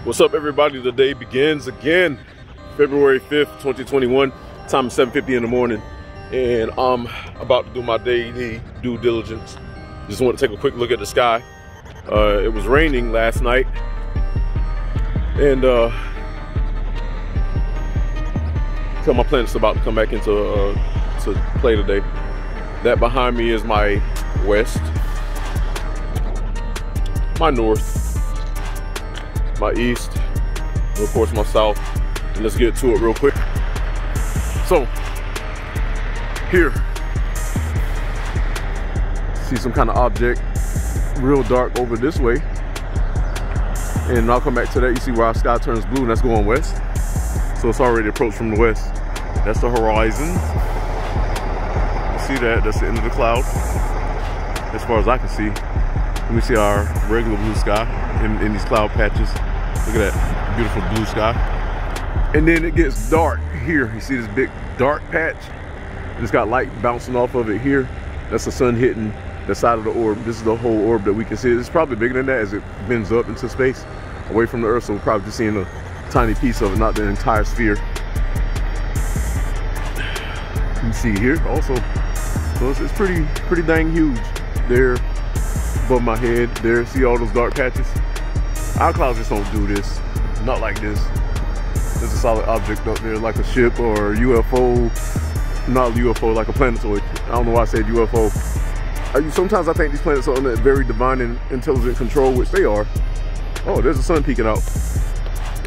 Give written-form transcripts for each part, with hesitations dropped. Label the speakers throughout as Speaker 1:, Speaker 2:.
Speaker 1: What's up, everybody? The day begins again, February 5th, 2021. Time is 7:50 in the morning, and I'm about to do my daily due diligence. Just want to take a quick look at the sky. It was raining last night, and tell my planets about to come back into to play today. That behind me is my west, my north, my east, and of course my south. And let's get to it real quick. So here, see some kind of object real dark over this way, and I'll come back to that. You see where our sky turns blue, and that's going west, so it's already approached from the west. That's the horizon. You see that? That's the end of the cloud as far as I can see. We see our regular blue sky in these cloud patches. Look at that beautiful blue sky. And then it gets dark here. You see this big dark patch? It's got light bouncing off of it here. That's the sun hitting the side of the orb. This is the whole orb that we can see. It's probably bigger than that as it bends up into space away from the Earth, so we're probably just seeing a tiny piece of it, not the entire sphere. You can see here also. So it's pretty dang huge. There above my head there, see all those dark patches? Our clouds just don't do this, not like this. There's a solid object up there like a ship or a UFO, not a UFO, like a planetoid. I don't know why I said UFO. Sometimes I think these planets are under very divine and intelligent control, which they are. Oh, there's the sun peeking out.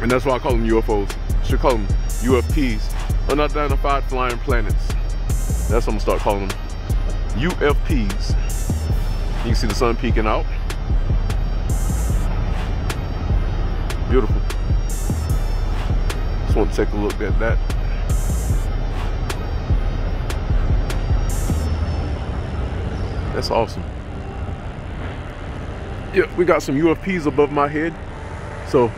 Speaker 1: And that's why I call them UFOs. Should call them UFPs, unidentified flying planets. That's what I'm gonna start calling them, UFPs. You can see the sun peeking out. Beautiful. Just want to take a look at that. That's awesome. Yeah, we got some UFPs above my head. So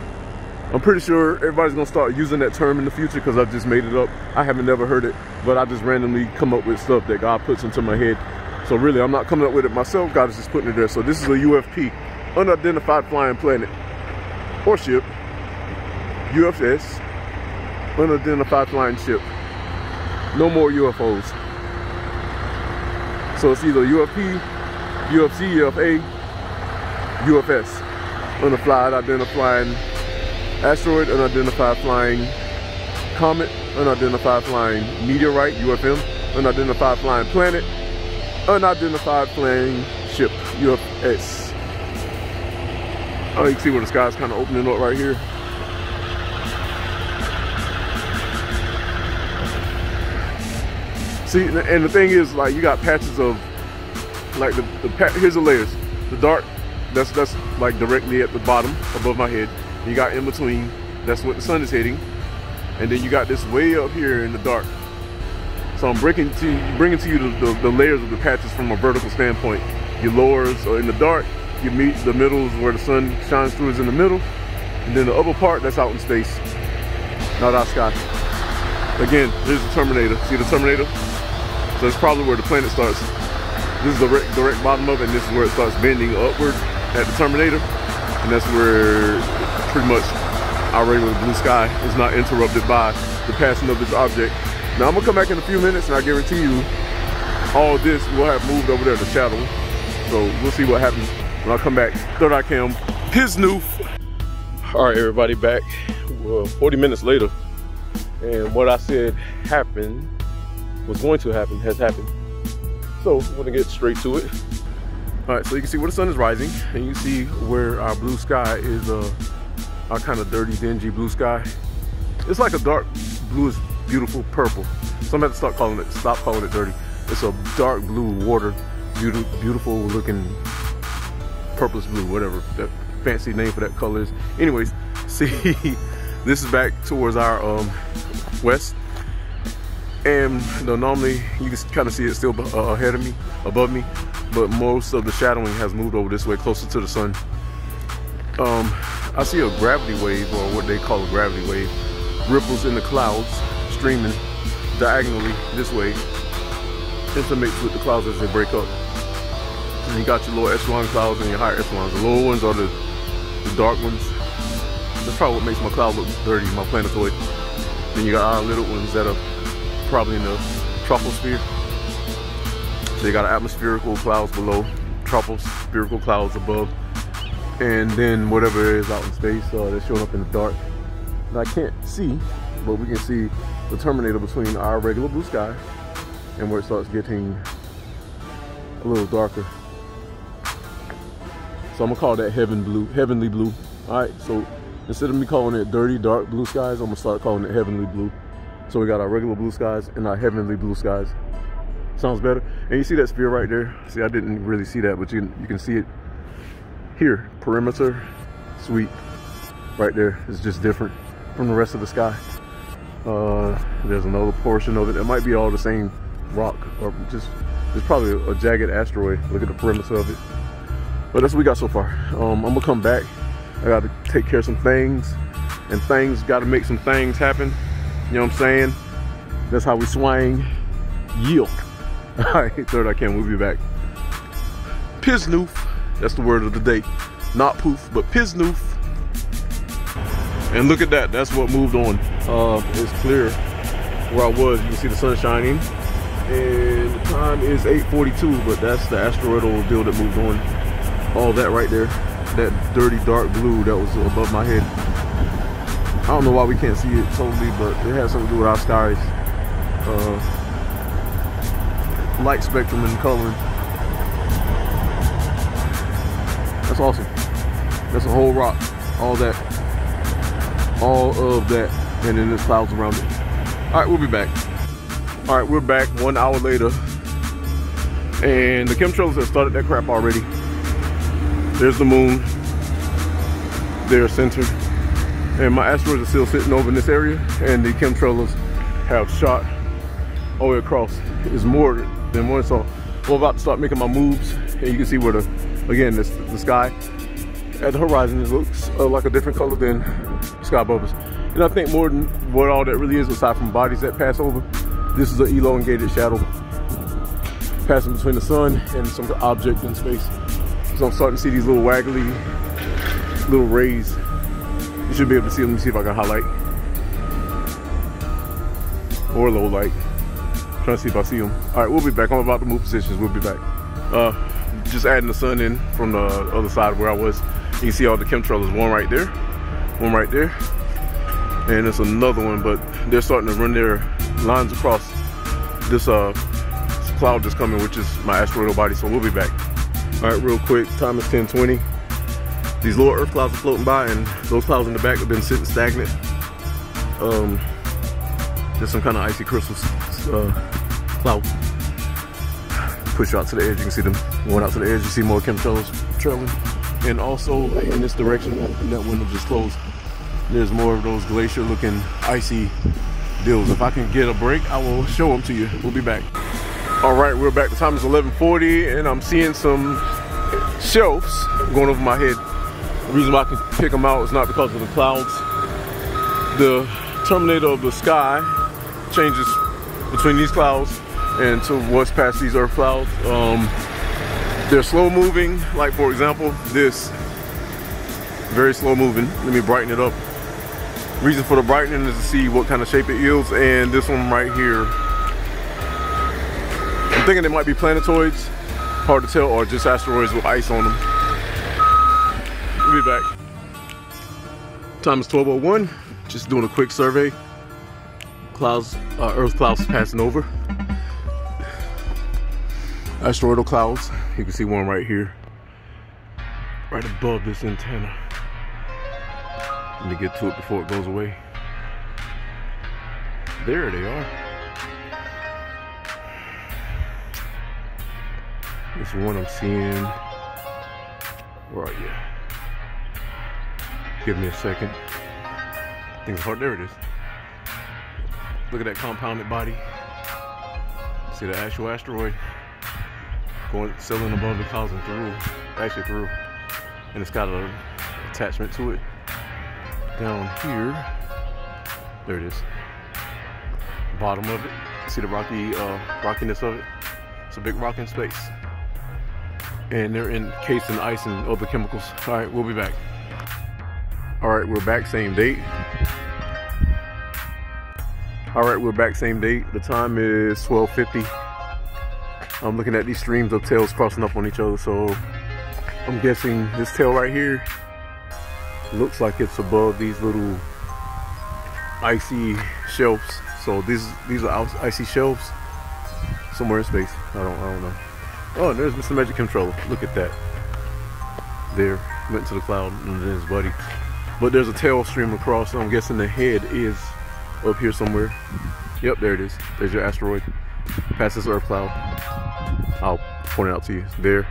Speaker 1: I'm pretty sure everybody's gonna start using that term in the future because I just made it up. I haven't never heard it, but I just randomly come up with stuff that God puts into my head. So really, I'm not coming up with it myself. God is just putting it there. So this is a UFP, unidentified flying planet or ship. UFS, unidentified flying ship. No more UFOs. So it's either UFP, UFC, UFA, UFS. Unidentified asteroid, unidentified flying comet, unidentified flying meteorite, UFM, unidentified flying planet, unidentified flying ship, UFS. Oh, you can see where the sky's kind of opening up right here. See, and the thing is, like, you got patches of, like, here's the layers. The dark, that's like directly at the bottom above my head. You got in between, that's what the sun is hitting. And then you got this way up here in the dark. So I'm bringing to you the layers of the patches from a vertical standpoint. Your lowers are in the dark, you meet the middles where the sun shines through is in the middle. And then the upper part, that's out in space, not our sky. Again, here's the Terminator. See the Terminator? So it's probably where the planet starts. This is the direct bottom of it, and this is where it starts bending upward at the Terminator. And that's where pretty much our regular blue sky is not interrupted by the passing of this object. Now I'm gonna come back in a few minutes, and I guarantee you all this will have moved over there to shadow. So we'll see what happens when I come back. Third eye cam, his noof. All right, everybody, back 40 minutes later. And what I said was going to happen has happened. So I'm gonna get straight to it. All right, so you can see where the sun is rising, and you see where our blue sky is, our kind of dirty, dingy blue sky. It's like a dark bluish, beautiful purple. So I'm gonna have to stop calling it dirty. It's a dark blue water, beautiful looking purplish blue, whatever that fancy name for that color is. Anyways, see, this is back towards our west. And normally you can kind of see it still ahead of me, above me, but most of the shadowing has moved over this way, closer to the sun. I see a gravity wave, or what they call a gravity wave, ripples in the clouds, streaming diagonally this way, intermixed with the clouds as they break up. And you got your lower echelon clouds and your higher echelons. The lower ones are the dark ones, That's probably what makes my cloud look dirty, my planetoid. Then you got our little ones that are probably in the troposphere. So you got atmospherical clouds below, tropospherical clouds above, and then whatever is out in space that's showing up in the dark. And I can't see, but we can see the terminator between our regular blue sky and where it starts getting a little darker. So I'm gonna call that heavenly blue. All right, so instead of me calling it dirty, dark blue skies, I'm gonna start calling it heavenly blue. So we got our regular blue skies and our heavenly blue skies. Sounds better. And you see that sphere right there? See, I didn't really see that, but you can see it here. Perimeter sweep right there is just different from the rest of the sky. There's another portion of it. It might be all the same rock, or just, it's probably a jagged asteroid. Look at the perimeter of it. But that's what we got so far. I'm gonna come back. I gotta take care of some things, and things gotta make some things happen. You know what I'm saying? That's how we swing. Yield. All right, third I can, we'll be back. Piznoof, that's the word of the day. Not poof, but piznoof. And look at that, that's what moved on. It's clear where I was. You can see the sun shining. And the time is 8:42, but that's the asteroidal deal that moved on. All that right there, that dirty dark blue that was above my head. I don't know why we can't see it totally, but it has something to do with our skies. Light spectrum and coloring. That's awesome. That's a whole rock. All that. All of that. And then there's clouds around it. Alright, we'll be back. Alright, we're back 1 hour later. And the chemtrails have started that crap already. There's the moon. They're centered. And my asteroids are still sitting over in this area. And the chemtrails have shot all the way across. It's more than one. So I'm about to start making my moves. And you can see where again, the sky at the horizon, it looks like a different color than the sky above us. And I think more than what all that really is, aside from bodies that pass over, this is an elongated shadow passing between the sun and some object in space. So I'm starting to see these little waggly little rays. You should be able to see them. Let me see if I can highlight or low light. Trying to see if I see them. All right, we'll be back. I'm about to move positions. We'll be back. Just adding the sun in from the other side where I was. You can see all the chemtrails. One right there, and there's another one. But they're starting to run their lines across this cloud that's coming, which is my asteroidal body. So we'll be back. All right, real quick. Time is 10:20. These little Earth clouds are floating by, and those clouds in the back have been sitting stagnant. There's some kind of icy crystals cloud. Push out to the edge, you can see them going out to the edge. You see more chemtrails trailing. And also in this direction, that window just closed. There's more of those glacier looking icy deals. If I can get a break, I will show them to you. We'll be back. All right, we're back. The time is 11:40 and I'm seeing some shelves going over my head. The reason why I can pick them out is not because of the clouds. The terminator of the sky changes between these clouds and to what's past these Earth clouds. They're slow moving, like for example, this, very slow moving. Let me brighten it up. Reason for the brightening is to see what kind of shape it yields, and this one right here, I'm thinking it might be planetoids, hard to tell, or just asteroids with ice on them. We'll be back. Time is 12:01, just doing a quick survey. Clouds, Earth clouds passing over. Asteroidal clouds, you can see one right here, right above this antenna. Let me get to it before it goes away. There they are. This one I'm seeing. Where are you? Give me a second. I think it's hard. There it is. Look at that compounded body. See the actual asteroid going sailing above the clouds and through, actually through, and it's got an attachment to it down here. There it is. Bottom of it. See the rockiness of it. It's a big rock in space, and they're encased in ice and other chemicals. All right, we'll be back. All right, we're back, same date. All right, we're back, same date. The time is 12:50. I'm looking at these streams of tails crossing up on each other, so I'm guessing this tail right here looks like it's above these little icy shelves. So these are icy shelves somewhere in space. I don't know. Oh, there's Mr. Magic Controller. Look at that. There, went to the cloud and then his buddy. But there's a tail stream across, so I'm guessing the head is up here somewhere. Yep, there it is. There's your asteroid. Past this Earth cloud. I'll point it out to you. There.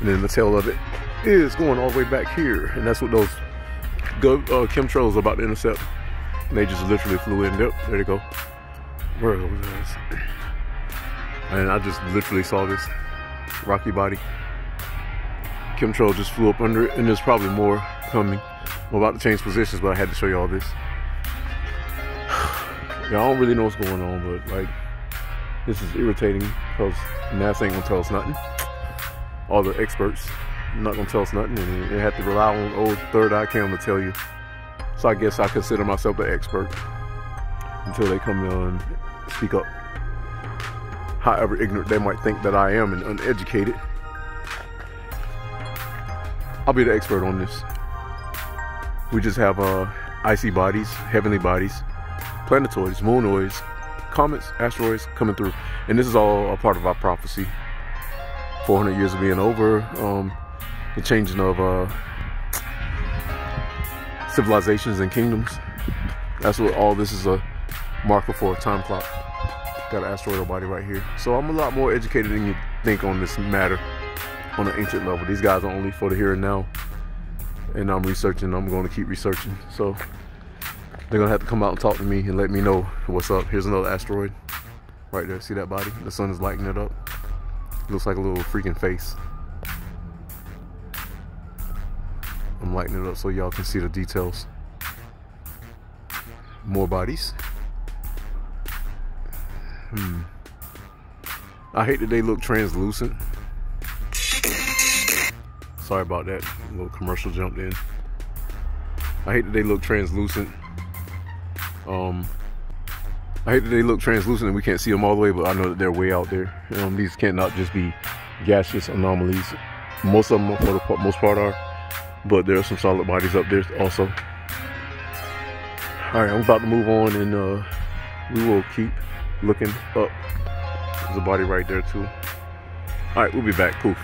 Speaker 1: And then the tail of it is going all the way back here. And that's what those chemtrails are about to intercept. And they just literally flew in. Yep, there they go. Where are those guys? And I just literally saw this rocky body. Chemtrail just flew up under it, and there's probably more coming. I'm about to change positions, but I had to show you all this. Yeah, I don't really know what's going on, but like, this is irritating because NASA ain't gonna tell us nothing. All the experts not gonna tell us nothing, and they have to rely on old third eye cam to tell you. So I guess I consider myself an expert until they come and speak up. However ignorant they might think that I am and uneducated, I'll be the expert on this. We just have icy bodies, heavenly bodies, planetoids, moonoids, comets, asteroids coming through. And this is all a part of our prophecy. 400 years of being over, the changing of civilizations and kingdoms. That's what all this is a marker for, a time clock. Got an asteroidal body right here. So I'm a lot more educated than you think on this matter on an ancient level. These guys are only for the here and now. And I'm researching, I'm going to keep researching. So they're going to have to come out and talk to me and let me know what's up. Here's another asteroid right there. See that body? The sun is lighting it up. Looks like a little freaking face. I'm lighting it up so y'all can see the details. More bodies. I hate that they look translucent. Sorry about that. A little commercial jumped in. I hate that they look translucent. I hate that they look translucent and we can't see them all the way, but I know that they're way out there. These cannot just be gaseous anomalies. Most of them, for the most part, are. But there are some solid bodies up there also. All right, I'm about to move on, and we will keep looking up. There's a body right there too. All right, we'll be back. Poof.